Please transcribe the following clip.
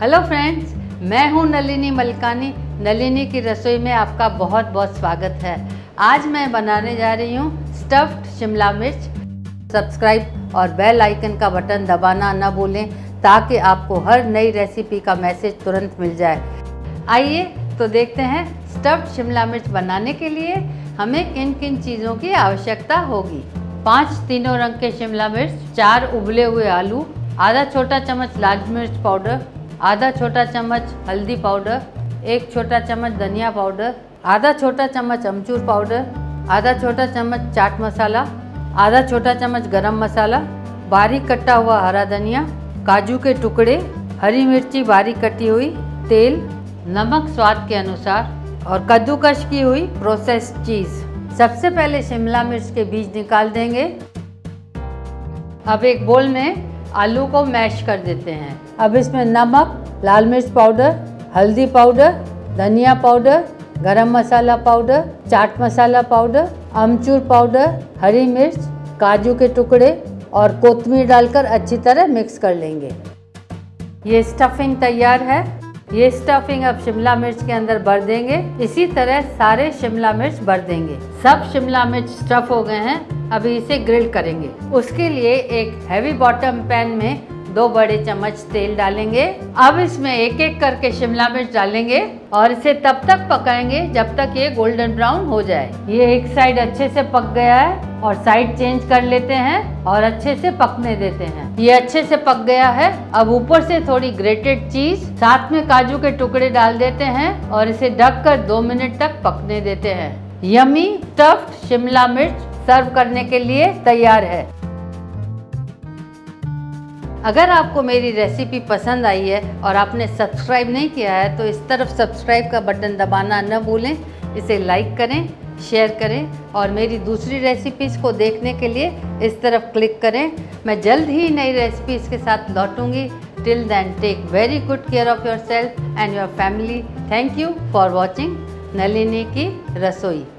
Hello friends, मैं हूं नलिनी मलकानी। नलिनी की रसोई में आपका बहुत बहुत स्वागत है। आज मैं बनाने जा रही हूं स्टफ्ड शिमला मिर्च। सब्सक्राइब और बेल आइकन का बटन दबाना न भूलें ताकि आपको हर नई रेसिपी का मैसेज तुरंत मिल जाए। आइए तो देखते हैं स्टफ्ड शिमला मिर्च बनाने के लिए हमें किन किन चीज़ों की आवश्यकता होगी। 5 तीनों रंग के शिमला मिर्च, 4 उबले हुए आलू, आधा छोटा चम्मच लाल मिर्च पाउडर, आधा छोटा चम्मच हल्दी पाउडर, 1 छोटा चम्मच धनिया पाउडर, आधा छोटा चम्मच अमचूर पाउडर, आधा छोटा चम्मच चाट मसाला, आधा छोटा चम्मच गरम मसाला, बारीक कटा हुआ हरा धनिया, काजू के टुकड़े, हरी मिर्ची बारीक कटी हुई, तेल, नमक स्वाद के अनुसार और कद्दूकस की हुई प्रोसेस्ड चीज़। सबसे पहले शिमला मिर्च के बीज निकाल देंगे। अब एक बोल में आलू को मैश कर देते हैं। अब इसमें नमक, लाल मिर्च पाउडर, हल्दी पाउडर, धनिया पाउडर, गरम मसाला पाउडर, चाट मसाला पाउडर, अमचूर पाउडर, हरी मिर्च, काजू के टुकड़े और कोतमीर डालकर अच्छी तरह मिक्स कर लेंगे। ये स्टफिंग तैयार है। ये स्टफिंग अब शिमला मिर्च के अंदर भर देंगे। इसी तरह सारे शिमला मिर्च भर देंगे। सब शिमला मिर्च स्टफ हो गए हैं। अभी इसे ग्रिल करेंगे। उसके लिए एक हैवी बॉटम पैन में 2 बड़े चम्मच तेल डालेंगे। अब इसमें एक एक करके शिमला मिर्च डालेंगे और इसे तब तक पकाएंगे जब तक ये गोल्डन ब्राउन हो जाए। ये एक साइड अच्छे से पक गया है और साइड चेंज कर लेते हैं और अच्छे से पकने देते हैं। ये अच्छे से पक गया है। अब ऊपर से थोड़ी ग्रेटेड चीज साथ में काजू के टुकड़े डाल देते हैं और इसे ढककर 2 मिनट तक पकने देते हैं। यमी स्टफ्ड शिमला मिर्च सर्व करने के लिए तैयार है। अगर आपको मेरी रेसिपी पसंद आई है और आपने सब्सक्राइब नहीं किया है तो इस तरफ सब्सक्राइब का बटन दबाना न भूलें। इसे लाइक करें, शेयर करें और मेरी दूसरी रेसिपीज़ को देखने के लिए इस तरफ क्लिक करें। मैं जल्द ही नई रेसिपीज़ के साथ लौटूंगी। Till then take very good care of yourself and your family. Thank you for watching Nalini की रसोई।